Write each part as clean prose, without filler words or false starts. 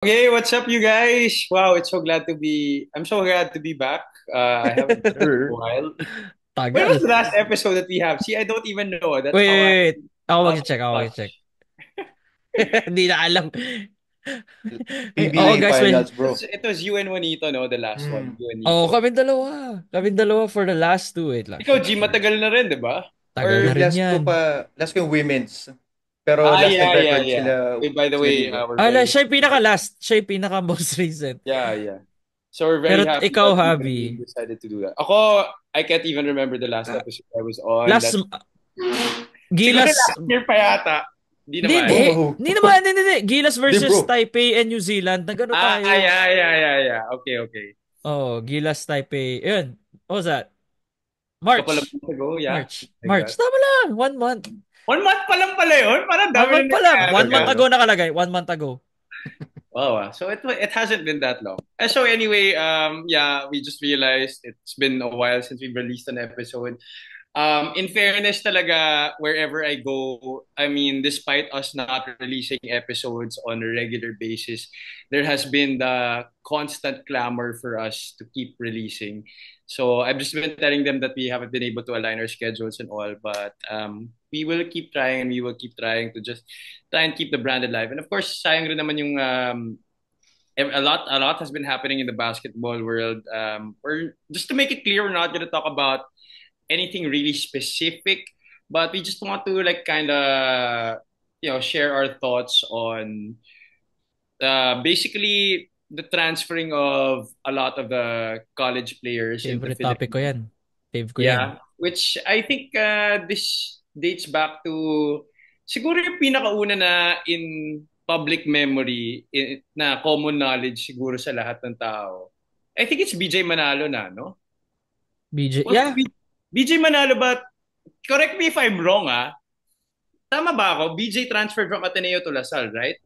Okay, what's up, you guys? Wow, I'm so glad to be back. I haven't been in a Sure. while. When was Tagal. the last episode that we have? See, I don't even know. Wait, That's wait, how wait. Ako out of mag-check, ako mag-check. touch. Hindi na alam. Oo, I guys, think may... it Finals, was, bro. it was you and Juanito, no? The last one, Hmm. you and Oo, Nico. kami dalawa. Kami dalawa for the last two. Wait lang. Ikaw, G, Sure. matagal na rin, di ba? Tagal na Or, rin yan. ah, Last ko yung women's. Pero last yeah, yeah, nag-record yeah. sila, Wait, by the sila way, Nico. we're Ala, very, siya yung pinaka-last. Siya yung pinaka-most recent. yeah, yeah. So we're very Pero happy ikaw, that we Javi, decided to do that. Ako, I can't even remember the last episode I was on. last, That's siguro Gilas, last year pa yata. Di hindi, naman. hindi. Oh. Hindi naman, hindi, hindi. Gilas Di versus bro. Taipei and New Zealand. Nagano tayo. Yeah, yeah, yeah, yeah. Okay, okay. Oh, Gilas Taipei. Yun. What was that? Couple of March. months ago, yeah. March. Like March. that. Tama lang. 1 month. 1 month pa lang pala yun. Parang 1 dami na month pa lang. nangyari. 1 month Ano? ago nakalagay. 1 month ago. Wow. So it hasn't been that long. So anyway, yeah, we just realized it's been a while since we've released an episode. In fairness talaga, wherever I go, I mean, despite us not releasing episodes on a regular basis, there has been the constant clamor for us to keep releasing. So I've just been telling them that we haven't been able to align our schedules and all, but we will keep trying and we will keep trying to just try and keep the brand alive. And of course, sayang rin naman yung a lot has been happening in the basketball world. We're just to make it clear, we're not going to talk about anything really specific, but we just want to like kind of share our thoughts on basically the transferring of a lot of the college players in the Favorite topic ko Philippines. yan. Fave ko yan. Yeah, which I think this dates back to siguro yung pinakauna na in public memory na common knowledge siguro sa lahat ng tao. I think it's BJ Manalo na, no? BJ. Was it Yeah. BJ Manalo ba? Correct me if I'm wrong, ah. Tama ba ako? BJ transferred from Ateneo to Lasal, right?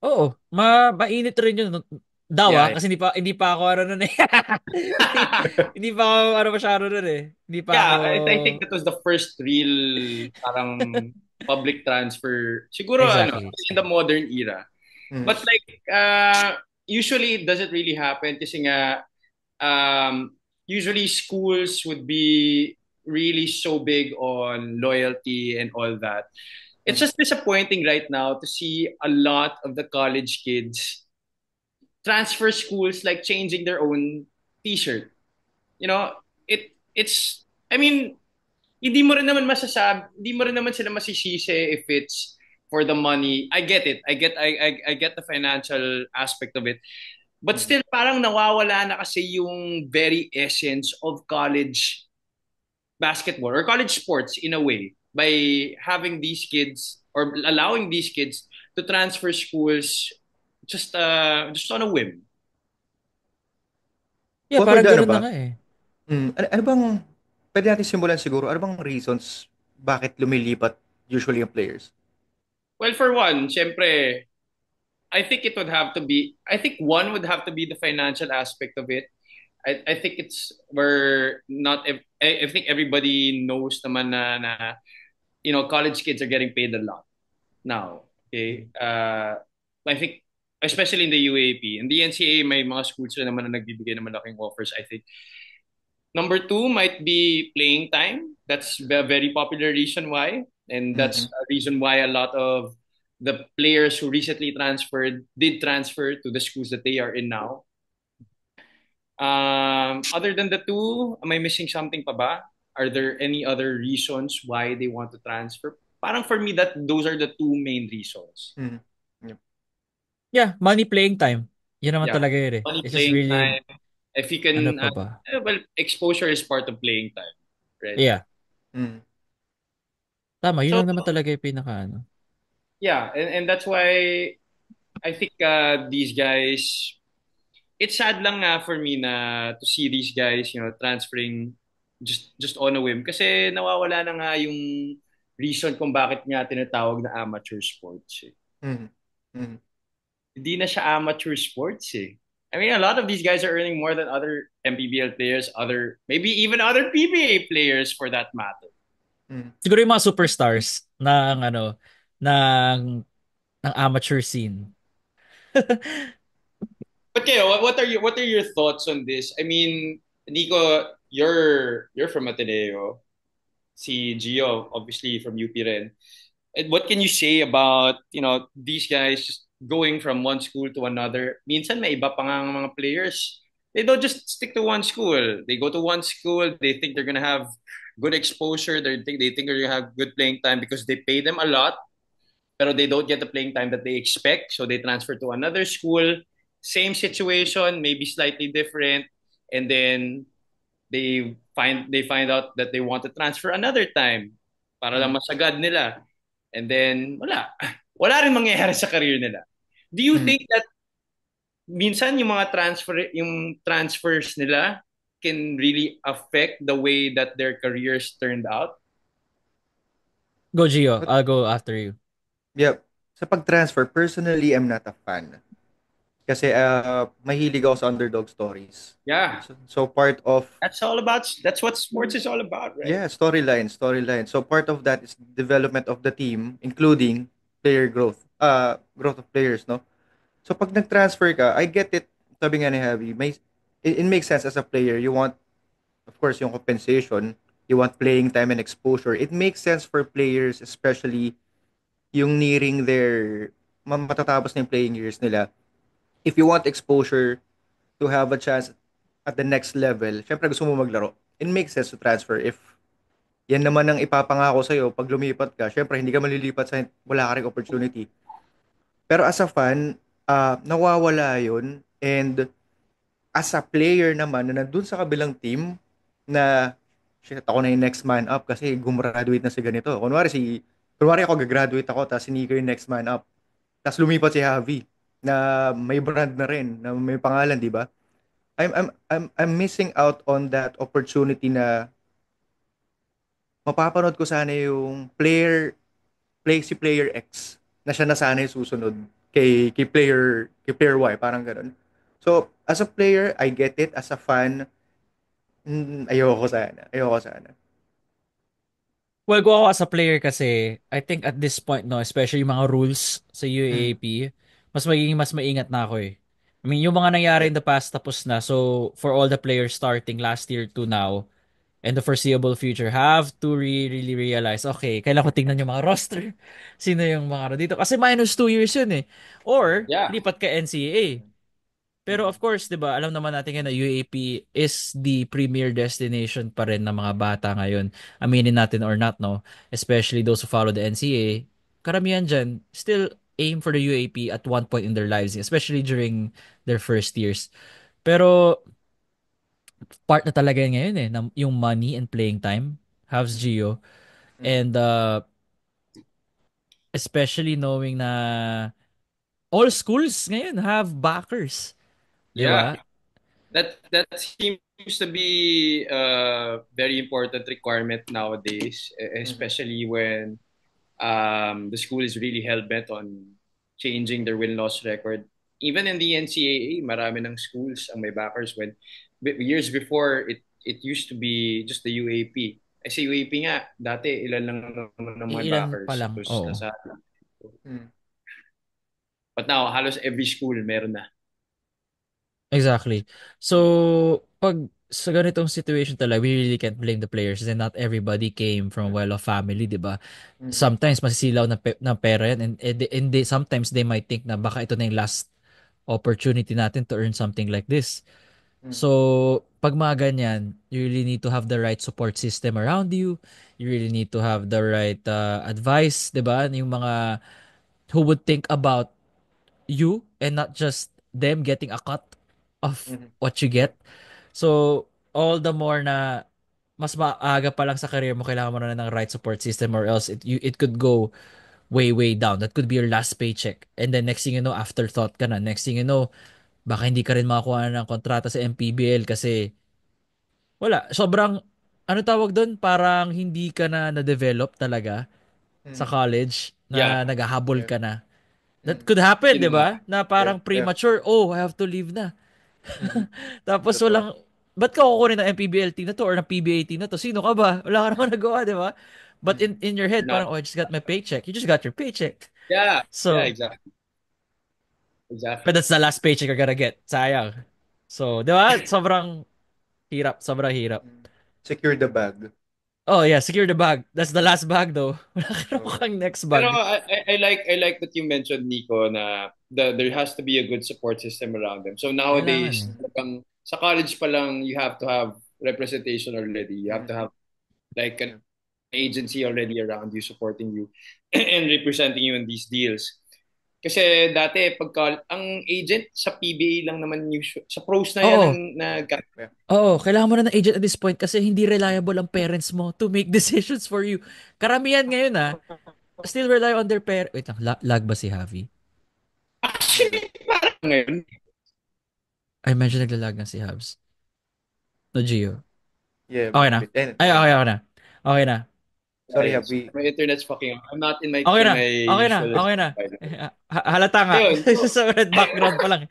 Oo. Mainit rin yun. Daw Yeah. kasi hindi pa ako ano nun eh. Hindi pa ako ano masyado nun eh. Hindi pa ako... Yeah, I think that was the first real parang public transfer. Siguro ano, Exactly. in the modern era. Mm. But like usually it doesn't really happen kasi nga usually schools would be really so big on loyalty and all that. It's Mm. just disappointing right now to see a lot of the college kids transfer schools like changing their own t-shirt. You know, it's I mean, hindi mo rin naman sila masisisi if it's for the money. I get it. I get the financial aspect of it. But Mm. still parang nawawala na kasi yung very essence of college basketball or college sports in a way by having these kids or allowing these kids to transfer schools just on a whim. Yeah, For parang the ano ganun na ba? nga eh. Ano bang, pwede natin simulan siguro, ano bang reasons bakit lumilipat usually yung players? Well, for one, syempre, I think one would have to be the financial aspect of it. I think it's where not ev- I think everybody knows naman na college kids are getting paid a lot now. Okay? I think especially in the UAP. In the NCAA, may mga schools na naman na nagbibigay ng malaking offers, I think. Number two might be playing time. That's a very popular reason why. And that's Mhm. a reason why a lot of the players who recently transferred did transfer to the schools that they are in now. Other than the two, am I missing something pa ba? Are there any other reasons why they want to transfer? Parang for me, that those are the two main reasons. Mhm. Yep. Yeah, money playing time. Yun naman Yeah, talaga yun eh. money It's just playing really, time. If you ano can, pa ba? well, exposure is part of playing time, right? Yeah. Mhm. Tama, yun So lang naman talaga yung pinaka ano. yeah, and that's why I think these guys. It's sad lang nga for me na to see these guys, transferring just on a whim kasi nawawala na nga yung reason kung bakit nga tinatawag na amateur sports. Eh. Mhm. Mhm. Hindi na siya amateur sports eh. I mean, a lot of these guys are earning more than other MPBL players, maybe even other PBA players for that matter. Mhm. Siguro yung mga superstars ng ano, ng amateur scene. But Keo, what are your thoughts on this? I mean, Nico, you're from Ateneo. Si Gio, obviously from UP rin. And what can you say about, these guys just going from one school to another? Minsan may iba pa nga ang mga players. They don't just stick to one school. They go to one school, they think they're gonna have good exposure, they think they're gonna have good playing time because they pay them a lot, pero they don't get the playing time that they expect, so they transfer to another school. Same situation, maybe slightly different, and then they find out that they want to transfer another time para lang Mm. masagad nila. And then wala. Wala rin mangyayari sa career nila. Do you Mm. think that minsan yung transfers nila can really affect the way that their careers turned out? Go, Gio. But I'll go after you. yeah, sa pag-transfer, personally, I'm not a fan. Kasi mahilig ako sa underdog stories. Yeah. So part of, That's what sports is all about, right? yeah, storyline. So part of that is development of the team, including player growth. Growth of players, no? So pag nag-transfer ka, I get it. Sabi nga ni Javi, it makes sense as a player. You want, of course, yung compensation. You want playing time and exposure. It makes sense for players, especially yung nearing their matatapos na yung playing years nila. If you want exposure to have a chance at the next level, syempre gusto mo maglaro. It makes sense to transfer. If yan naman ang ipapangako sa'yo, pag lumipat ka, syempre hindi ka malilipat sa wala ka ring opportunity. Pero as a fan, nawawala yun. And as a player naman na nandun sa kabilang team na shit, ako na yung next man up kasi gumraduate na si ganito. Kunwari ako gagraduate ako tapos si Nico yung next man up. Tapos lumipat si Javi na may brand na rin, na may pangalan, di ba? I'm missing out on that opportunity na mapapanood ko sana yung si player X na siya na sana yung susunod kay player Y, parang ganun. So, as a player, I get it. As a fan, ayoko sana. Well, go ako as a player kasi I think at this point, no, especially yung mga rules sa Mm. UAAP, mas maingat na ako eh. I mean, yung mga nangyari Yeah. in the past tapos na. So, for all the players starting last year to now and the foreseeable future have to really realize, okay, kailangan ko tingnan yung mga roster. Sino yung mga dito? Kasi minus 2 years yun eh. Or, Yeah. lipat ka NCAA. Pero Mm. of course, 'di ba, alam naman natin ngayon na UAP is the premier destination pa rin ng mga bata ngayon. Aminin natin or not, no? Especially those who follow the NCAA, karamihan diyan still aim for the UAP at one point in their lives, especially during their first years. Pero part na talaga yan ngayon eh, yung money and playing time, Havs Gio. Mm. And especially knowing na all schools ngayon have backers, 'di Yeah. ba? That seems to be a very important requirement nowadays, Mm. especially when the school is really hell-bent on changing their win-loss record. Even in the NCAA, marami ng schools ang may backers when years before it used to be just the UAP. I say UAP nga, dati ilan lang naman ng mga Ilan pa backers. It lang, was oo. Lazada. Mm. But now, halos every school meron na. Exactly. So, pag sa ganitong situation talaga, we really can't blame the players and not everybody came from well-off family, di ba? Mm. Sometimes masisilaw na pera yan and sometimes they might think na baka ito na yung last opportunity natin to earn something like this. Mm. So, pag mga ganyan, you really need to have the right support system around you. You really need to have the right advice, di ba? Yung mga who would think about you and not just them getting a cut of Mm. what you get. So, all the more na mas maaga pa lang sa career mo, kailangan mo na ng right support system or else it could go way down. That could be your last paycheck. And then next thing you know, afterthought ka na. Next thing you know, baka hindi ka rin makakuha ng kontrata sa MPBL kasi wala. Sobrang, ano tawag doon? Parang hindi ka na-develop talaga sa Mm. college Yeah. na naghahabol Yeah. ka na. That Mm. could happen, di Kinuha. ba? Na Yeah. parang Yeah. premature, oh, I have to leave na. Mhm. Tapos Totoo. ba't ka kukunin ng MPBL team na to or ng PBA team na to? Sino ka ba? Wala ka naman nagawa, di ba? But Mm. in your head, Not. parang, oh, I just got my paycheck. You just got your paycheck. Yeah. Yeah, So, exactly. Exactly. But that's the last paycheck you're gonna get. Sayang. So, di ba? Sobrang hirap. Sobrang hirap. Mm. Secure the bag. Oh, yeah. Secure the bag. That's the last bag, though. Wala ka na Oo. mukhang next Pero bag. I like that you mentioned, Nico, na there has to be a good support system around them. So Kailangan nowadays, eh. talagang sa college pa lang, you have to have representation already. You have Mm. to have like an Yeah. agency already around you, supporting you and representing you in these deals. Kasi dati, pagka ang agent sa PBA lang naman, sa pros na yan Oo. na Yeah. Oo. Kailangan mo na ng agent at this point kasi hindi reliable ang parents mo to make decisions for you. Karamihan ngayon still rely on their parents. Wait lang. Lag ba si Javi? Meron. actually parang ngayon. I mentioned naglalag na si Habs. No, Gio. Yeah, Okay a na. bit. And, Ay, yeah. okay, okay na. Okay na. Sorry, Sorry, have we... my internet's fucking up. I'm not in Okay in na. my Okay na. usual Okay na. by the way. Halata nga. Ayun. So, Sa red background pa lang.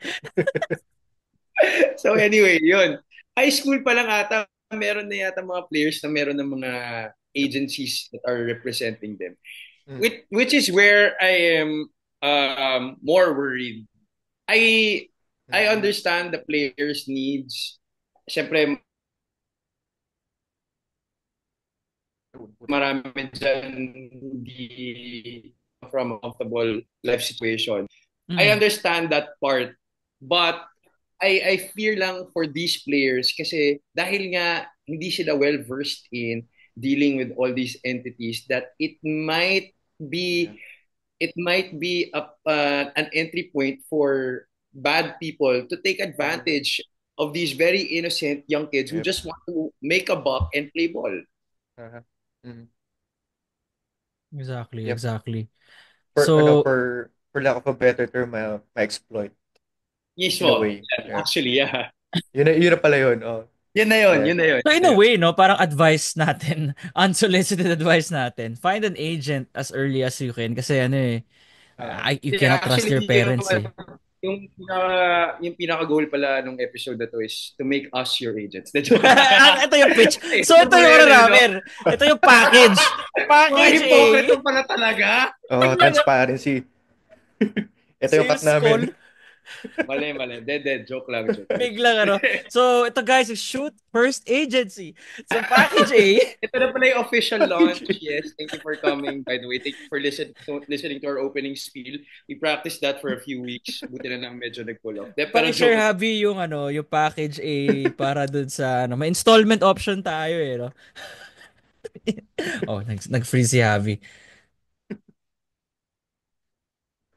so anyway, yun. High school pa lang ata, meron na yata mga players na meron ng mga agencies that are representing them. Mm. Which is where I am more worried. I Mm. understand the players' needs. Siyempre, marami dyan hindi from a comfortable life situation. I Mm. understand that part. But I fear lang for these players kasi dahil nga hindi sila well versed in dealing with all these entities that Yeah. be it might be an entry point for bad people to take Mm. advantage of these very innocent young kids who Yep. just want to make a buck and play ball. Uh-huh. Mm. Exactly, Yep. exactly. For ano, So, for lack of a better term, ma-exploit in a Mismo. way. Yeah. Actually, yeah. Yun na pala yun. Oh. Yun na yun, Yeah. yun na yun. so Yun in na a yun. way, no, parang advice natin, unsolicited advice natin, find an agent as early as you can kasi ano eh, Uh, you Yeah, cannot trust actually, your parents eh. yung pinaka-goal pala ng episode na to is to make us your agents. Ito yung pitch. So Ito ito pala yung ano yun, eh, no? namin. Ito yung package. Mga Package A. hipokrito pala talaga. Biglang transparency. Ito yung cut sales namin. call. Mali, mali. Dead. Joke lang, joke lang. Biglang ano. So ito guys is Shoot First Agency. So package A. Ito na pala yung official Package launch. A. Yes, thank you for coming. By the way, thank you for listening to our opening spiel. We practiced that for a few weeks. Buti na lang medyo nag-pull off. Pero Paki-share joke lang. Habi yung ano, yung package A para dun sa ano, may installment option tayo eh, no? Oh, nag-freeze si Javi.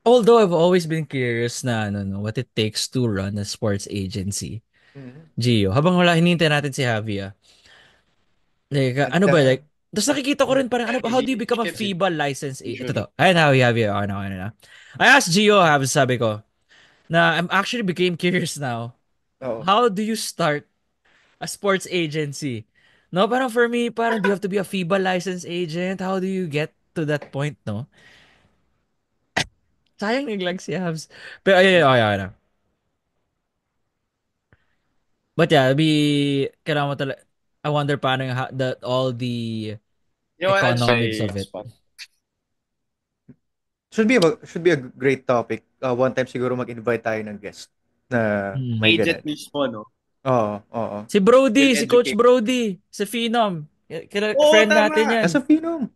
Although I've always been curious na ano, no, what it takes to run a sports agency. Mhm. Gio, habang wala hinihintay natin si Javi Like, At ano ba, like, tapos nakikita ko rin parang, ano, how do you become a Easy, FIBA license Ito to. usually. Ayun, Javi, ano na. I asked Gio, sabi ko, na I'm actually became curious now. Oo. How do you start a sports agency? No, parang for me, parang do you have to be a FIBA license agent? How do you get to that point, no? Sayang naglag si Habs. Pero ayun, Mm. okay, okay na. But yeah, kailangan mo talaga, I wonder paano yung, all the You know what? I'd economics say of it. spot. Should be a great topic. One time siguro mag-invite tayo ng guest na may Agent ganun. mismo, no? Oo, oo. Si Brody, Will si Coach educate. Brody, si Phenom. Oo, Friend natin tama. yan. Asa Phenom?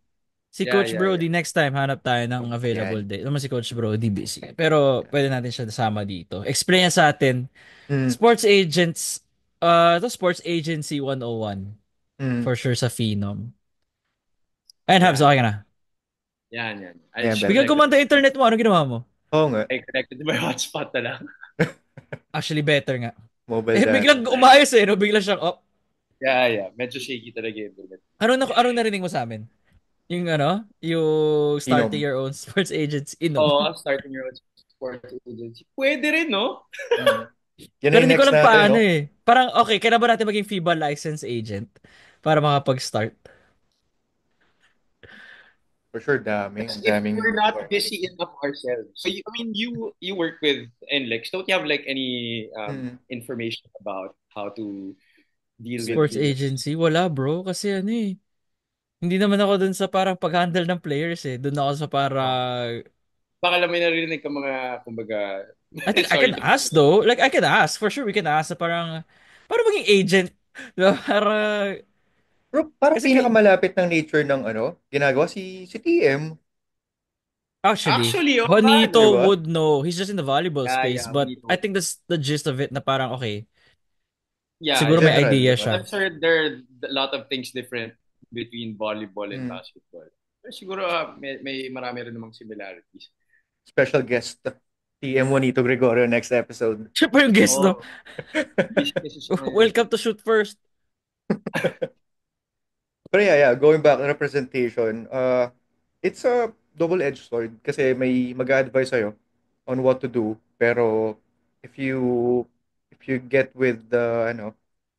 Si Yeah, Coach yeah, yeah. Brody, next time hanap tayo ng available Yan. date. Naman si Coach Brody busy. Pero Yan. pwede natin siya sama dito. Explain niya sa atin. Mm, Sports agents, ito Sports Agency 101. mm. For sure sa Phenom. Ayun, Habs, Yeah. okay ka na. Yan. I Yan, just bel. Biglang connected. gumanda internet mo. Ano ginawa mo? Oo nga. I connected to my hotspot na lang. Actually, better nga. Mobile data. Biglang umayos eh. No? Biglang siyang, oh. Yeah. Medyo shaky talaga yung internet. Anong narinig mo sa amin? Yung ano? Yung starting Inom. your own sports agency. Inom. Oo, starting your own sports agency. Pwede rin, no? Mm. Yan na Pero yung hindi ko next alam natin, paano no? eh. Parang, okay, kailan ba natin maging FIBA license agent para makapag-start? For sure, That's if daming we're not requirement. busy enough ourselves. So, you work with NLEX. Don't you have like any Mm. information about how to deal with Sports agents? agency? Wala bro. Kasi ano eh. Hindi naman ako dun sa parang pag-handle ng players eh. Dun ako sa Oh. parang Baka lang may narinig ka mga, kumbaga, I think I Sorry can to cut ask you off. though. Like I can ask for sure. We can ask na parang maging agent. Diba? Bro, parang Kasi kay, pinakamalapit ng nature ng ano, ginagawa si TM, actually, Actually, oh nga, 'di Juanito no? ba? would know. He's just in the volleyball Yeah, space, yeah, but we I know. think that's the gist of it na parang okay. Yeah, In Siguro may yeah. general, 'di idea ba? siya. I'm sure there are a lot of things different between volleyball and Mm. basketball. Pero siguro may marami rin namang similarities. Special guest TM Juanito Gregorio next episode. Siya pa yung guest, no? Oh, kasi siya ngayon. Welcome to Shoot First. Pero yeah, going back to representation, it's a double-edged sword kasi may mag-a-advise sa'yo on what to do. Pero if you if you get with the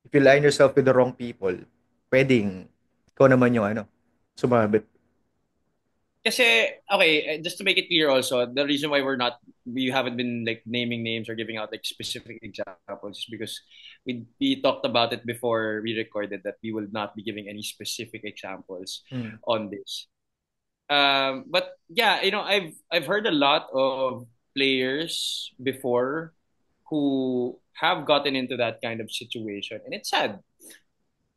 if you line yourself with the wrong people, pwedeng ikaw naman yung sumabit. Kasi, okay, just to make it clear also, the reason why we haven't been like naming names or giving out like specific examples is because we talked about it before we recorded that we will not be giving any specific examples Mm. on this. But yeah, I've heard a lot of players before who have gotten into that kind of situation, and it's sad.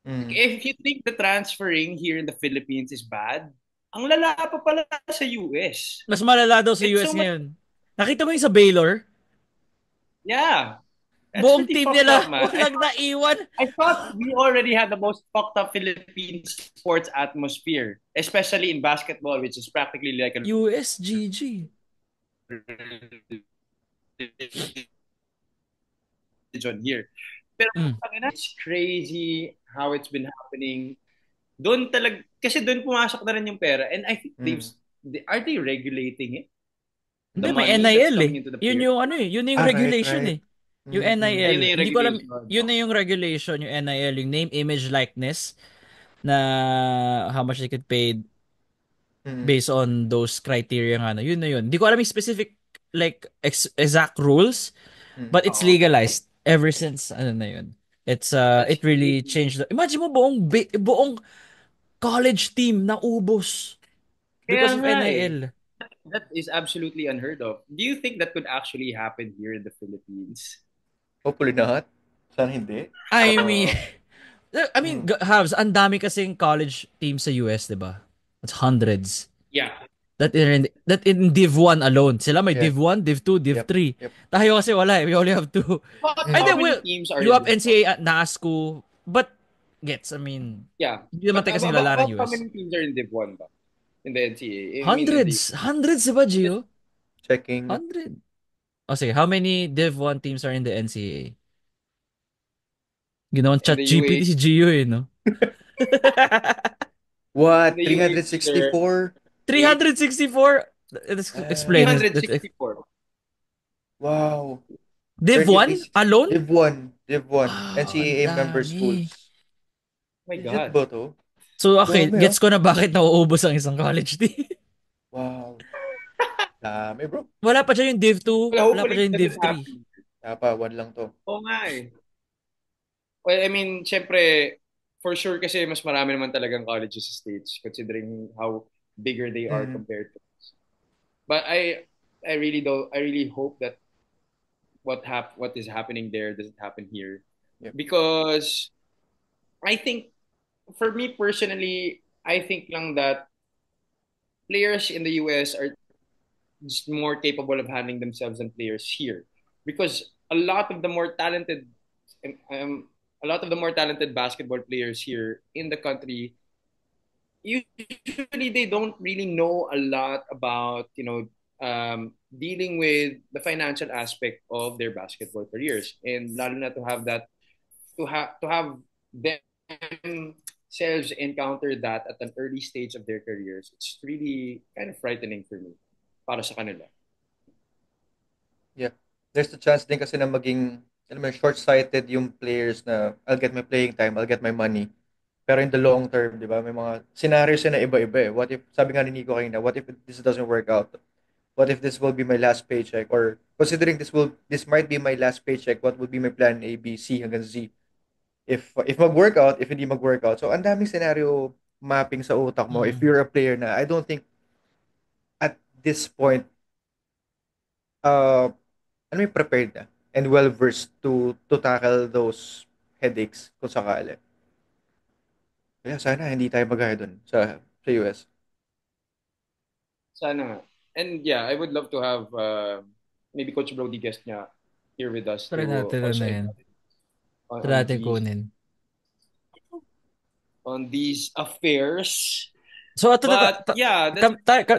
Mm. If you think the transferring here in the Philippines is bad, ang lala pa pala sa US. Mas malala daw sa It's US so much, ngayon. Nakita mo yung sa Baylor? yeah. That's Buong pretty team fucked nila, up, man. walang naiwan. I thought we already had the most fucked up Philippine sports atmosphere, especially in basketball, which is practically like a USGG. religion here. Pero Mm. it's crazy how it's been happening. Doon kasi doon pumasok na rin yung pera. And I think Mm. are they regulating it? Hindi, The may money that's NIL eh. coming into the Yun player? yung ano eh, yun yung regulation Right. eh. Yung Mm. Ayun na NIL. yung Hindi ko alam, regulation. yun No? na yung regulation, yung NIL, yung name, image, likeness na how much they could pay Mm. based on those criteria nga na. Yun na yun. Hindi ko alam yung specific like exact rules, Mm. but it's Oo. legalized ever since ano na yun. That's It really crazy. changed. Imagine mo buong college team na ubos Kaya because of nga eh. NIL. That is absolutely unheard of. Do you think that could actually happen here in the Philippines? Hopefully not. Sana hindi. I mean, Pero I mean, mm. Habs, ang dami kasing college teams sa US, 'di ba? It's hundreds. Yeah. That in Div 1 alone. Sila may Yeah. Div 1, Div 2, Div Yep. 3. Yep. Tayo kasi wala eh. We only have two. But And Mm. how then many teams are you in have this one? NCAA at NASCO. But, I mean, Yeah. hindi naman But tayo kasing lala ng about how US. many teams are in Div 1 ba? In the NCAA? I mean, in the Hundreds. Hundreds, di ba, Gio? Checking. 100. O sige, how many Div 1 teams are in the NCAA? Ginawang in chat the GPT si UAE. Gio eh, no? In What? the UAE, there are 364? 364? Explain. Ah, 364. wow. Div 1 36. alone? Div 1. Div 1. Wow, ang NCAA member dami. schools. Oh my Legit God. ba to? So, okay, Dami gets ko na bakit nauubos ang isang college team. Wow. Dami bro. Wala pa dyan yung Div 2, Well, wala pa hopefully dyan it yung Div doesn't 3. happen. One lang to. Oo nga eh. Well, I mean, syempre, for sure kasi mas marami naman talagang colleges sa States considering how bigger they are Mm. compared to us. But I really hope that what is happening there doesn't happen here. Yep. Because I think for me personally, I think lang that players in the US are just more capable of handling themselves than players here. Because um, a lot of the more talented basketball players here in the country, usually they don't really know a lot about dealing with the financial aspect of their basketball careers, and lalo na to have themselves encounter that at an early stage of their careers. It's really kind of frightening for me para sa kanila. Yeah. There's the chance din kasi na maging alam mo, short-sighted yung players na I'll get my playing time, I'll get my money. Pero in the long term, di ba, may mga scenarios na iba-iba eh. What if, sabi nga ni Nico kanina, what if this doesn't work out? What if this will be my last paycheck? Or considering this might be my last paycheck, what would be my plan A, B, C hanggang Z? If mag-workout, if hindi mag-workout. So, ang daming scenario mapping sa utak mo if Mm. you're a player na I don't think at this point, uh, ano may prepared na and well versed to tackle those headaches kung sakali. Kaya sana hindi tayo magaya dun sa US. Sana nga. And yeah, I would love to have maybe Coach Brody guest niya here with us Try to natin also ano yan. Try on natin kunin. these affairs. So, But yeah, that's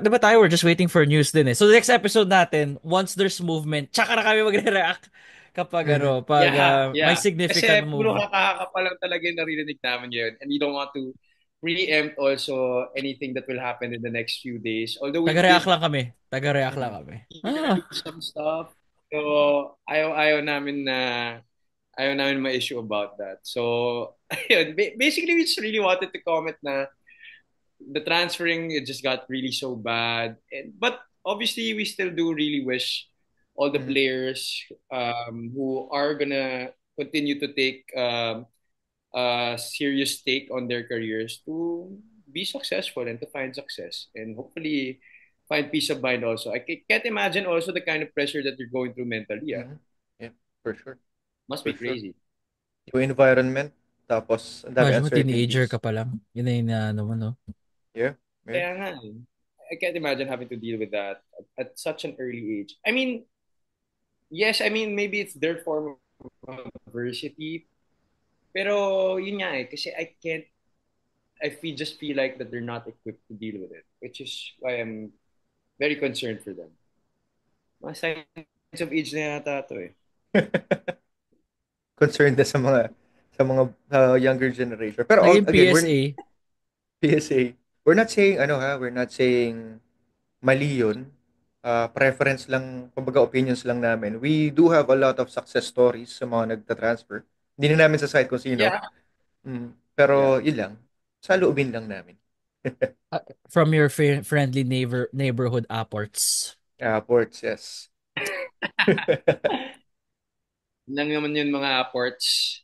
diba tayo, we're just waiting for news din eh. So, the next episode natin, once there's movement, tsaka na kami magre-react kapag Mhm. pag yeah, may yeah. significant Kasi puro move. haka-haka pa lang talaga yung narinig namin ngayon. And we don't want to preempt also anything that will happen in the next few days. Although we Taga-react did lang kami. Taga-react lang Mhm. kami. hear some stuff. So, ayaw namin na ayaw namin ma-issue about that. So, ayun. Basically, we just really wanted to comment na the transferring, it just got really so bad. But obviously, we still do really wish all the Mhm. players who are gonna continue to take a serious take on their careers to be successful and to find success and hopefully find peace of mind also. I can't imagine also the kind of pressure that you're going through mentally. Yeah. Mhm. Yeah, for sure. Must For be sure. crazy. Yung environment, tapos ang dami Imagine mo, teenager ka uncertainties. pa lang. Yun na yung ano mo, no? Yeah, yeah. Kaya nga, eh. I can't imagine having to deal with that at such an early age. I mean, yes, I mean, maybe it's their form of adversity. Pero yun nga eh, kasi just feel like that they're not equipped to deal with it, which is why I'm very concerned for them. Mga signs of age na yata to eh. Concerned na sa mga younger generation. Pero Naging again, we're PSA. PSA. We're not saying mali yun. Preference lang, kumbaga opinions lang namin. We do have a lot of success stories sa mga nagta-transfer. Hindi na namin sa site kung sino. Yeah. Yeah. Pero yun lang. Sa loobin lang namin. From your friendly neighborhood apports. Ports, yes. Yun lang naman yun mga apports.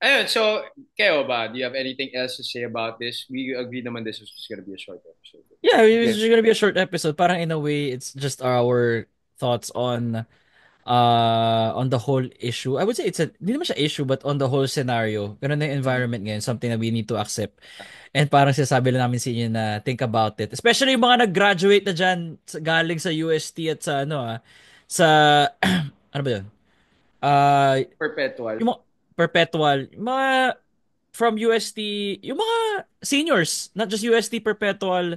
Ayun, so, kayo ba? Do you have anything else to say about this? We agreed naman this was just gonna be a short episode. Yeah, it's Yes. just gonna be a short episode. Parang in a way, it's just our thoughts on the whole issue. I would say hindi naman siya issue, but on the whole scenario. Ganun na yung Mhm. environment ngayon, something that we need to accept. And parang sinasabi lang namin sa inyo na think about it. Especially yung mga nag-graduate na dyan galing sa UST at sa sa, ano ba yun? Perpetual. Yung mga perpetual, yung mga from UST, yung mga seniors, not just UST perpetual,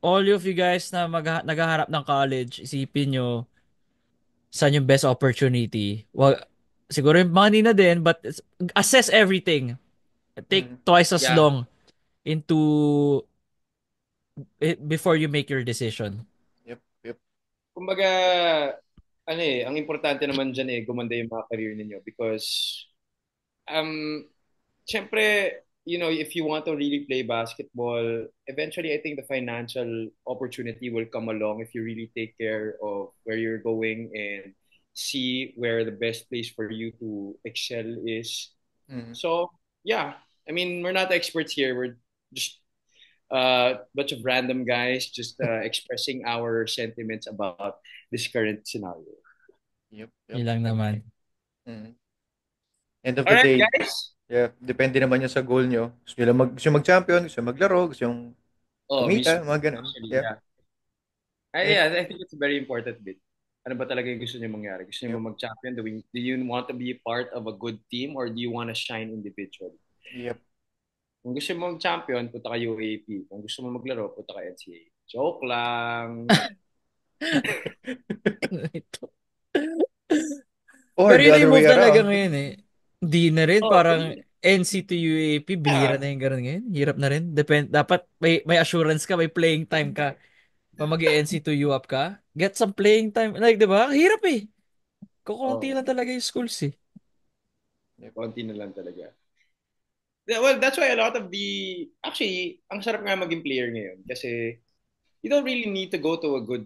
all of you guys na naghaharap ng college, isipin nyo, saan yung best opportunity. Well, siguro yung money na din, but assess everything. Take Mhm. twice as Yeah. long into before you make your decision. Yep, yep. Kumbaga, ano eh, ang importante naman dyan eh, gumanda yung mga career ninyo because, um, syempre, if you want to really play basketball, eventually I think the financial opportunity will come along if you really take care of where you're going and see where the best place for you to excel is. Mhm. So, yeah, I mean, we're not experts here. We're just a bunch of random guys just expressing our sentiments about this current scenario. Yep, yep. Yun lang naman. Mhm. End of All the right, day, guys. yeah, depende naman yun sa goal nyo. Gusto nyo mag-champion, gusto nyo maglaro, gusto nyo Oh, kumita, mismo. mga ganun. Actually, Yeah. yeah. Eh, Yeah, I think it's a very important bit. Ano ba talaga yung gusto niyo mangyari? Gusto niyo yep, mag-champion? Do you want to be part of a good team or do you want to shine individually? yep. Kung gusto mo mag-champion, punta ka UAP. Kung gusto mo maglaro, punta ka NCAA. Joke lang. Ito. Or Pero the yun na other yung way move talaga around. ngayon eh. Hindi na rin, Oh, parang NC to UAP, bihira yeah. na yung ganun ngayon. Hirap na rin. Dapat may assurance ka, may playing time ka. Pa mag-NC to UAP ka, get some playing time. Like, di ba? Hirap eh. Kukunti Oh, lang talaga yung schools eh. Yep. konti na lang talaga. Yeah, well, that's why a lot of actually, ang sarap nga maging player ngayon kasi you don't really need to go to a good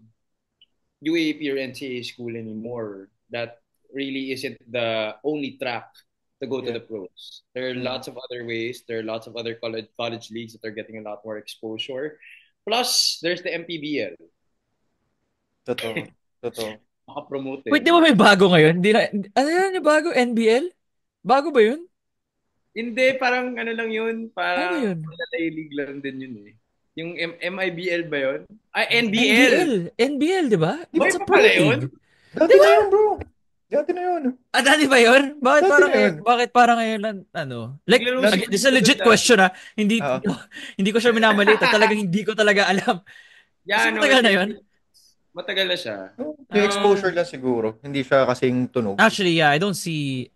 UAP or NCAA school anymore. That really isn't the only track to go to Yeah. the pros. There are Mhm. lots of other ways. There are lots of other college leagues that are getting a lot more exposure. Plus, there's the MPBL. Totoo. Totoo. makapromote Wait, eh. di ba may bago ngayon? Hindi na, ano yan yung bago? NBL? Bago ba yun? Hindi, parang ano lang yun, Ano parang yun? Manalay League lang din yun eh. Yung MIBL ba yun? Ay, NBL! NBL. NBL, di ba? Di ba? Hoy It's a pa pro pala yun? league. Di Dati na ba? yun, bro. Dati na yun. Ah, dati ba yun? Bakit Dati parang na yun. bakit parang ngayon lang, ano? Like, Naglaro si Nag, this is a Gusto doon legit dati. question, ah. Hindi, ah, hindi ko siya minamaliit, ah. Talagang hindi ko talaga alam. Yeah, So, no, matagal na yun? matagal na siya. yung exposure Um, lang siguro. Hindi siya kasing tunog. Actually, yeah, I don't see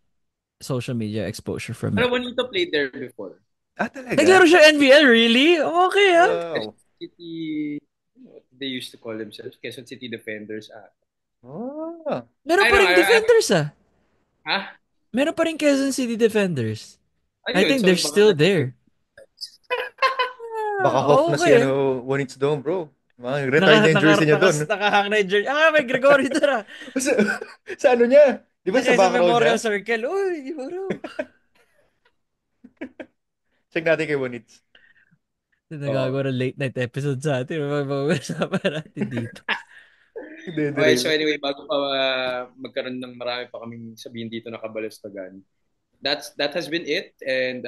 social media exposure from pero it. Juanito played there before. Ah, talaga? Naglaro siya NBL, really? Okay, ah. Wow. Quezon City, what they used to call themselves, Quezon City Defenders. Ah. Meron I pa know, ring Defenders, ah. ah, Meron pa rin Quezon City Defenders. I ayun, think so they're baka still nag-break. there. Baka Ah, Hoff na si okay, ah. Wonits Dome, bro. Mga retired na yung jersey niya doon. Nakahang na yung jersey. Ah, may Gregory doon, ah. sa, sa ano niya? Di ba sa Sa background niya? Memorial Circle. Uy, bro. Check natin kay Wonits. Oo. Nagagawa ng late night episode sa atin. Mag-uusapan natin dito. Hindi, Okay, so dire. anyway, bago pa magkaroon ng marami pa kaming sabihin dito na kabalistagan, that has been it, and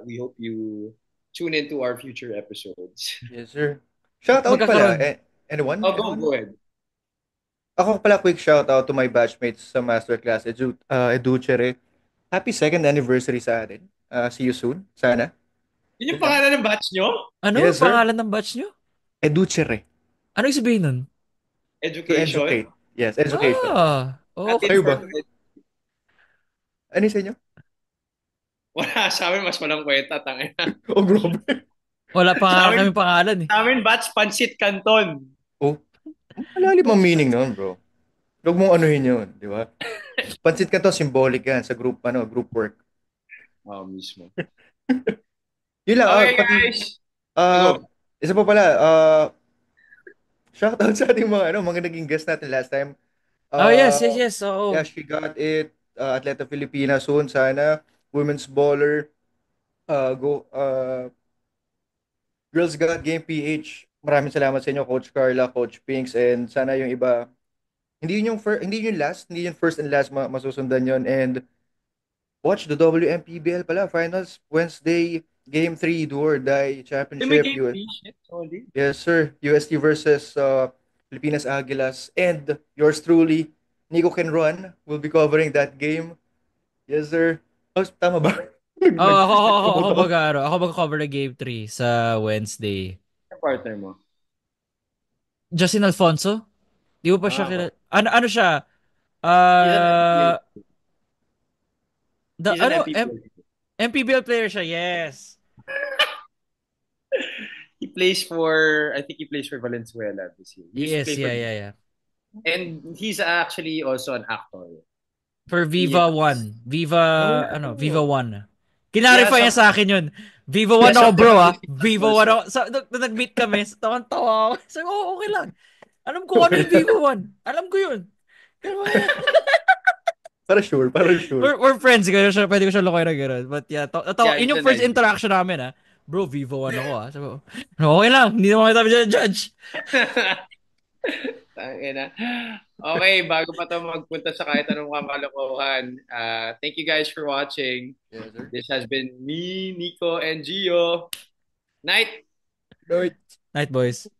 we hope you tune into our future episodes. Yes, sir. Shout out pala. Magkakaroon. Anyone? Oh, Anyone? go ahead. Ako pala quick shout out to my batchmates sa Masterclass Educere. Happy second anniversary sa atin. See you soon. Sana. Yun yung Yun lang. pangalan ng batch nyo? Ano Yes, ang sir. pangalan ng batch nyo? Educere. Ano yung sabihin nun? To Education? educate. Yes, education. Ah, Latin okay. Kayo for... ba? Ano yung sa inyo? Wala, sa amin mas walang kwenta, tangina. Oh, grabe. Wala pa Sa nga amin, kami pangalan eh. sa amin batch Pansit Canton. Oh, malalim ang meaning noon, bro. Huwag mong anuhin yun, di ba? Pansit ka to, symbolic yan sa group work. Oh, mismo. Yun lang, Okay, pati, guys. ah, Go. isa pa pala, shout out sa ating mga naging guest natin last time. Oh, yes, yes, Uh, yes. yeah, Oo. she got it. Atleta Filipina soon, sana. Women's Baller. Girls Got Game PH. Maraming salamat sa inyo, Coach Carla, Coach Pinks, and sana yung iba. Hindi yun yung last, hindi yun first and last masusundan yun. And watch the WMPBL pala, finals, Wednesday, Game 3, Do or Die May Championship. game fee? Shit, sorry. Yes, sir. UST versus Filipinas Aguilas. And yours truly, Nico Can Run, will be covering that game. Yes, sir. Oh, tama ba? Oh, Nagpupot ako. ako mag-cover na Game 3 sa Wednesday. Yung partner mo. Justin Alfonso? Di mo pa siya Ah, kilala. okay. Ano siya? He's an Ah, MPL. He's an MPL. MPBL player siya, yes. He plays for, I think he plays for Valenzuela this year. He used to Yes, play for, yeah. and he's actually also an actor. For He Viva has, 1. Viva, Viva oh, 1. he has Kinarify niya some, sa akin yun. Viva he 1 has ako some bro ah. participants Viva 1 also. ako. Nung nag-meet kami, tawan-tawa ako. Sabi ko, okay lang. Alam ko ano yung Viva 1. Alam ko yun. Pero Para sure, para sure. we're friends. Pwede ko siya lokoy na gano'n. But yeah, Yeah, yun he's yung a first nice interaction namin ah. Bro, Viva 1 ako ah. Sabi ko, okay lang. Hindi naman kita judge. guy. Tangina. Okay, bago pa to magpunta sa kahit anong kamalokohan, thank you guys for watching. Yes, sir. This has been me, Nico, and Gio. Night! Right. Night boys.